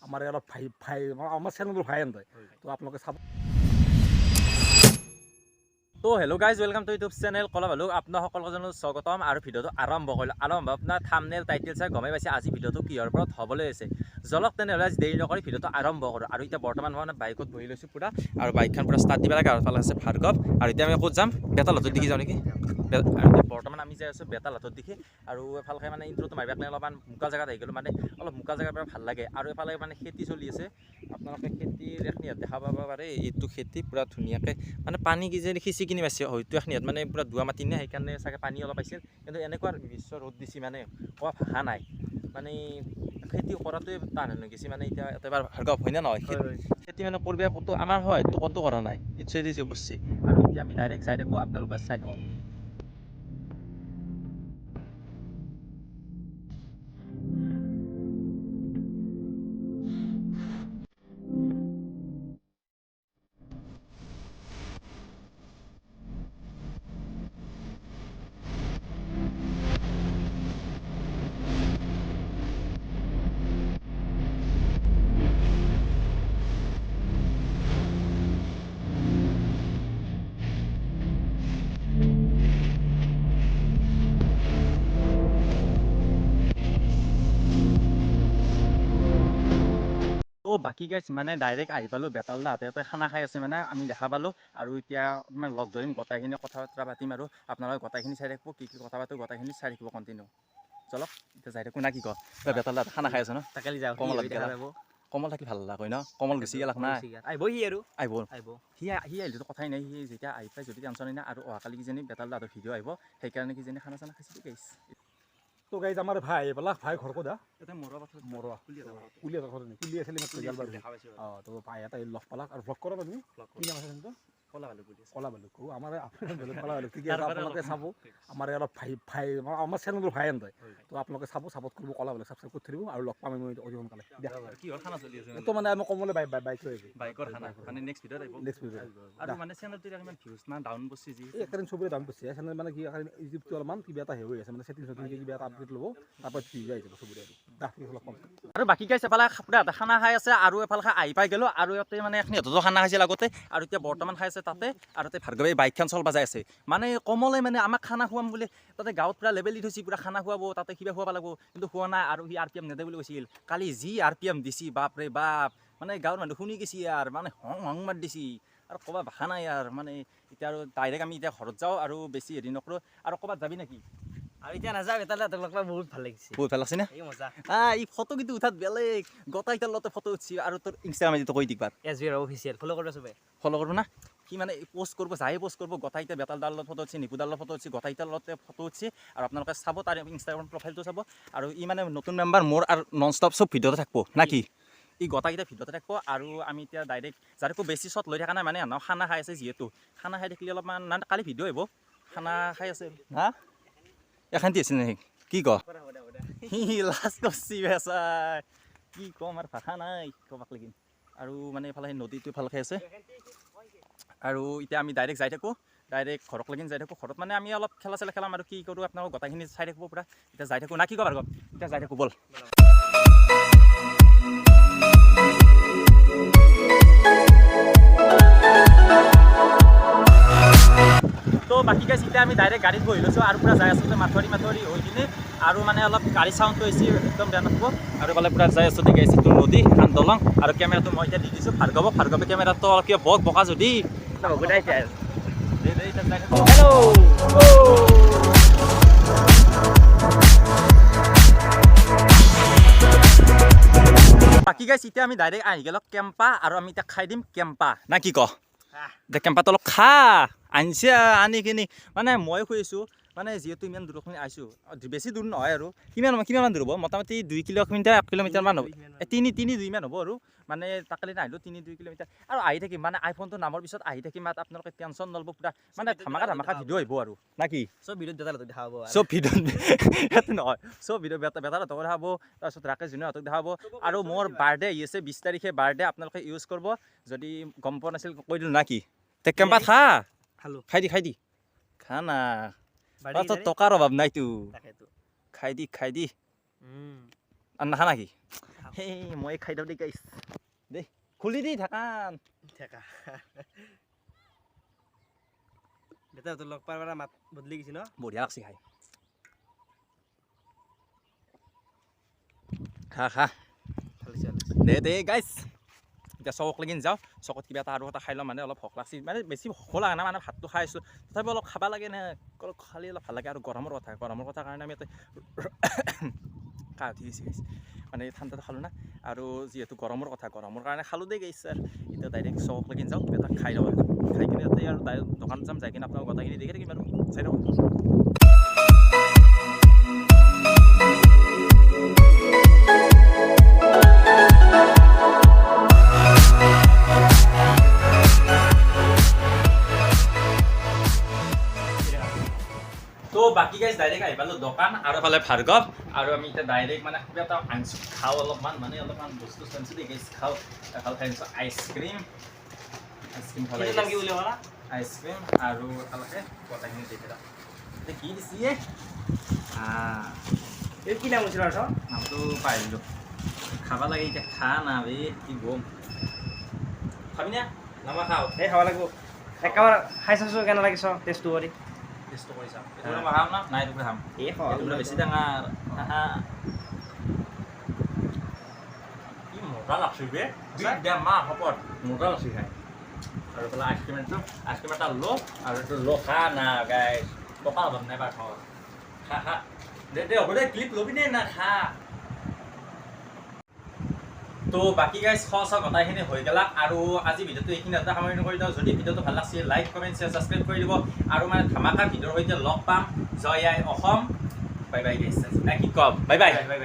আমাৰ অলপ ভাই আমাৰ চেনেলবোৰ ভাই আনতে তো আপোনালোকে চাব। তো hello' guys, welcome to YouTube channel কলা ভালুক। আপোনাৰ সকলোজনক স্বাগতম আৰু ভিডিঅ'টো আৰম্ভ কৰিলোঁ। আপোনাৰ থাম্বনেইল টাইটেল চাই গমেই পাইছে আজি ভিডিঅ'টো কিহৰ ওপৰত হ'বলৈ আছে। জলক তেনেহ'লে আজি দেৰি নকৰি ভিডিঅ'টো আৰম্ভ কৰোঁ। আৰু এতিয়া বৰ্তমান মই বাইকত বহি লৈছোঁ পুৰা, আৰু বাইকখন পুৰা ষ্টাৰ্ট দিব লাগে। আৰু ফালে আছে ভাৰ্গৱ, আৰু এতিয়া আমি ক'ত যাম? বেতালহাটত দেখি যাওঁ নেকি? আৰু এতিয়া বৰ্তমান আমি যাই আছোঁ বেতালহাটত দেখি। আৰু এফালে মানে ইণ্ট্ৰ'টো মাৰিব কাৰণে অলপমান মোকা জেগাত আহি গ'লোঁ, মানে অলপ মোকা জেগাৰ পৰা ভাল লাগে। আৰু এফালে মানে খেতি চলি আছে, আপোনালোকে খেতিৰ এখনিয়াত দেখা পাব পাৰে। এইটো খেতি পুৰা ধুনীয়াকৈ মানে পানী কিজানি সিঁচি কিনি পাইছে, হয়তো এখনিয়াত মানে পুৰা দুৱা মাটি নে, সেইকাৰণে চাগে পানী অলপ পাইছিল। কিন্তু এনেকুৱা বিশ্ব ৰ'দ দিছে মানে কোৱা ভাষা নাই। মানে খেতি কৰাটোৱে টান হৈ গৈছে মানে এতিয়া এবাৰ ভাৰ্গৱ হয় নে নহয়? খেতি মানে কৰিব ক'তো আমাৰ হয় তো ক'তো কৰা নাই, ইচ্ছে দিছে বসছে। আৰু এতিয়া আমি ডাইৰেক্ট চাই থাকোঁ, আপোনালোকে চাই থাকক। তো বাকী গাইজ মানে ডাইৰেক্ট আহি পালোঁ বেতালদা হাতে খানা খাই আছে, মানে আমি দেখা পালোঁ। আৰু এতিয়া মানে লগ ধৰিম, গোটেইখিনি কথা বতৰা পাতিম, আৰু আপোনালোকে গোটেইখিনি চাই থাকিব। কি কথা পাতোঁ গোটেইখিনি চাই থাকিব কণ্টিনিউ। চলক এতিয়া যাই থাকোঁ না কি কয়? বেতালদা খানা খাই আছে ন? তাকে যাওঁ কমল কমল থাকি ভাল লাগে ন? কমল গুচি গেলাক না আহিব সি আৰু আহিব সি আহিলেতো কথাই নাই। সি যেতিয়া আহি পাই যদি টেনশ্যন নাই, আৰু অহাকালি কিজানি বেতালদাহঁতৰ ভিডিঅ' আহিব, সেইকাৰণে কিজানি খানা চানা খাইছিলোঁ গাইছ। তো গাইজ আমাৰ ভাই এইবিলাক ভাই ঘৰ ক'ত এতিয়া মৰুৱা কুলি আছিল অঁ তো ভাই এটা লগ পালাক আৰু ভ্লগ কৰা তুমি কি নাম আছে কিন্তু কলা ভালুক আমাৰ কলা ভালুক ঠিকে আছে। আপোনালোকে চাব আমাৰ অলপ ভাই আমাৰ চেনেলবোৰ ভাই আনতে তো আপোনালোকে চাব, ছাপৰ্ট কৰিব, কলা ভালুক ছাবস্ক্ৰাইব কৰি থৈ দিব। আৰু লগ পাম আমি অতি সোনকালে। কিহৰ খানা চলি আছে? এইটো মানে আমি কমলে বাইক লৈ আহিছোঁ, বাইকৰ খানা মানে নেক্সট ভিডিঅ'ত আহিব। Next video'. আৰু মানে চেনেলটোত ইমান ভিউজ না ডাউন বস্তি যি এই একেদিন চবৰে দাম বেছি চেনেল মানে কি ইউটিউবটো অলপমান কিবা এটা হৈ আছে, মানে ছেটিং কিবা এটা আপডেট ল'ব, তাৰপৰা ভিউ আহিব চবৰে অলপ কম। আৰু বাকী গাইছ এফালে খুড়াহঁতে খানা খাই আছে, আৰু এফালে আহি পাই গ'লোঁ। আৰু ইয়াতে মানে সিহঁততো খানা খাইছিল আগতে, আৰু এতিয়া বৰ্তমান খাই আছে তাতে। আৰু তাতে ভাৰ্গৱে বাইকখন চলাব যাই আছে, মানে কমলে মানে আমাক খানা খুৱাম বুলি তাতে গাঁৱত পুৰা লেবেল দি থৈছে, পুৰা খানা খুৱাব, তাতে কিবা খুৱাব লাগিব, কিন্তু খোৱা নাই। আৰু সি RPM নেদে বুলি কৈছিল। কালি যি RPM দিছি বাপৰে বাপ, মানে গাঁৱৰ মানুহ শুনি গৈছি আৰু মানে হং মাৰ দিছি, আৰু ক'বা ভাষা নাই আৰু মানে। এতিয়া আৰু ডাইৰেক্ট আমি এতিয়া ঘৰত যাওঁ, আৰু বেছি হেৰি নকৰোঁ। আৰু ক'ৰবাত যাবি নেকি? আৰু এতিয়া নাযাওঁ, বেতালদাহঁতক লগ পাই বহুত ভাল লাগিছে, বহুত ভাল লাগছে নে? এই মজা। এই ফটো কিন্তু উঠাত বেলেগ, গোটাইটাৰ লগতে ফটো উঠছি। আৰু তোৰ ইনষ্টাগ্ৰাম আইডিটো কৈ দিবা। SBR অফিচিয়েল ফ'ল' কৰিব চবে। ফ'ল' কৰিব না? সি মানে প'ষ্ট কৰিব, যাই প'ষ্ট কৰিব, গোটাইটা বেতালদাৰ লগত ফটো উঠছি, নিপুদাৰ লগত ফটো উঠছি, গোটাইটাৰ লগতে ফটো উঠছি। আৰু আপোনালোকে চাব তাৰ ইনষ্টাগ্ৰাম প্ৰফাইলটো চাব। আৰু ই মানে নতুন মেম্বাৰ মোৰ, আৰু নন ষ্টপ চব ভিডিঅ'তে থাকিব না কি? ই গোটাইকেইটা ভিডিঅ'তে থাকিব। আৰু আমি এতিয়া ডাইৰেক্ট যাতে একো বেছি শ্বট লৈ থকা নাই, মানে খানা খাই আছে যিহেতু, খানা খাই থাকিলে অলপমান না কালি ভিডিঅ' আহিব। খানা খাই আছে হা এখানটি আছিল নেকি? কি ক সি লাষ্ট কৰছি বেচাই, কি ক'ম আৰু ভাষা নাই ক'বাক লাগি। আৰু মানে এইফালে সেই নদীটো ভাল খাই আছে। আৰু এতিয়া আমি ডাইৰেক্ট যাই থাকোঁ, ডাইৰেক্ট ঘৰক লাগি যাই থাকোঁ। ঘৰত মানে আমি অলপ খেলা চেলা খেলাম, আৰু কি কৰোঁ আপোনালোক গোটেইখিনি চাই থাকিব পুৰা। এতিয়া যাই থাকোঁ না কি কয় ভাৰ্গৱ? এতিয়া যাই থাকোঁ ব'ল। তো বাকী গাইছ এতিয়া আমি ডাইৰেক্ট গাড়ীত বহি লৈছোঁ, আৰু পুৰা যাই আছোঁ মাথৰি হৈ কিনে। আৰু মানে অলপ গাড়ী চাউণ্ডটো হৈছে একদম বেয়া নাথাকিব। আৰু এইফালে পুৰা যাই আছোঁ দেখি আছোঁ তোৰ নদী এখন দলং। আৰু কেমেৰাটো মই এতিয়া দি দিছোঁ ভাৰ্গৱে কেমেৰাটো অলপ কিবা বকা যদি বাকী গাইছ এতিয়া আমি ডাইৰেক্ট আহি গ'লোঁ কেম্পা। আৰু আমি এতিয়া খাই দিম কেম্পা না কি ক? এতিয়া কেম্পাটো অলপ খা আনিছে, আনি কিনি মানে মই খুজিছোঁ, মানে যিহেতু ইমান দূৰখিনি আহিছোঁ, বেছি দূৰ নহয় আৰু কিমান দূৰ হ'ব? মোটামুটি 2 কিলোমিটাৰ 1 কিলোমিটাৰ মান হ'ব, 2 মান হ'ব। আৰু মানে তাকালি নাহিলেও 2 কিলোমিটাৰ। আৰু আহি থাকিম মানে আইফোনটো নামৰ পিছত আহি থাকিম, আৰু আপোনালোকে টেনশ্যন নল'ব, পুৰা মানে ধামাকা ভিডিঅ' আহিব আৰু না কি? চব ভিডিঅ'ত বেতালদাহঁতক দেখা পাব। চব ভিডিঅ'ত সেইটো নহয়, চব ভিডিঅ' বেতালদাহঁতক দেখাব, তাৰপিছত ৰাকেশ জুনিয়ৰহঁতক দেখাব। আৰু মোৰ বাৰ্থডে আহি আছে 20 তাৰিখে, বাৰ্থডে আপোনালোকে ইউজ কৰিব। যদি গম পোৱা নাছিল কৈ দিলোঁ না কি? তে কেম্পাত খা, খালোঁ খাই দি খা না, টকাৰ অভাৱ নাইতো, খাই দি আৰু নাখা নেকি সেই মই খাই দিওঁ দেই গাইছ দেই খুলি দি ঢাকান ঠেকা দেউতাহঁতৰ লগ পাৰ পৰা মাত বদলি গৈছে ন বঢ়িয়া লাগছি খাই খা খা ভাল হৈছে দে গাইছ এতিয়া চকক লাগি যাওঁ চকত কিবা এটা আৰু এটা খাই ল'ম মানে অলপ ভোক লাগছি মানে বেছি ভোক লগা নাই মানে ভাতটো খাই আছোঁ তথাপিও অলপ খাব লাগে নে অলপ খালি অলপ ভাল লাগে আৰু গৰমৰ কথা কাৰণে আমি ইয়াতে কাহ উঠি গৈছে মানে ঠাণ্ডাটো খালোঁ না আৰু যিহেতু গৰমৰ কাৰণে খালোঁ দেই গাইছ আৰু এতিয়া ডাইৰেক্ট চকক লাগি যাওঁ কিবা এটা খাই লওঁ খাই কিনে তাতে আৰু দোকানত যাম যাই কিনে আপোনাক গোটেইখিনি দেখি থাকিম আৰু চাই থাকক তো বাকী গাইজ ডাইৰেক্ট আহি পালোঁ দোকান আৰু ফালে ভাৰ্গৱ আৰু আমি এতিয়া ডাইৰেক্ট মানে কিবা এটা আনিছোঁ খাওঁ অলপমান বস্তু চানিছোঁ দেই গাইজ খাওঁ এফালে খাইছোঁ আইচক্ৰীম খাব লাগে নাম কি বুলি ক'লা আইচক্ৰীম আৰু এফালে গোটেইখিনি দি দিলা কি দিছি এই কি নাম হৈছিল আৰু নামটো পাহৰিলোঁ খাব লাগে এতিয়া খা না বে কি গম খাবি না নামা খাওঁ এই খাব লাগিব একেবাৰে খাই চাইছোঁ কেনে লাগিছ টেষ্টটো কৰি টেষ্ট কৰি চাম এইটো খাম না নাই এইটো খাম এই এইটো বেছি ডাঙৰ কি মজা লাগছে বে একদম মা হপত মজা লাগছে খাই আৰু এইফালে আইচক্ৰীম এটা লো আৰু এইটো লো খা না গাইছ টকা হ'ব নাই বাৰু খা দে হ'ব দে ক্লিপ ল'বি নে না খা তো বাকী গাইজ খৰচ গোটাইখিনি হৈ গ'ল আৰু আজি ভিডিঅ'টো এইখিনিতে সামৰণি কৰি দিওঁ যদি ভিডিঅ'টো ভাল লাগিছে লাইক কমেণ্ট শ্বেয়াৰ ছাবস্ক্ৰাইব কৰি দিব আৰু মানে ধামাকা ভিডিঅ'ৰ সৈতে লগ পাম জয় আই অসম বাই বাই গাইজ কি ক'ম বাই বাই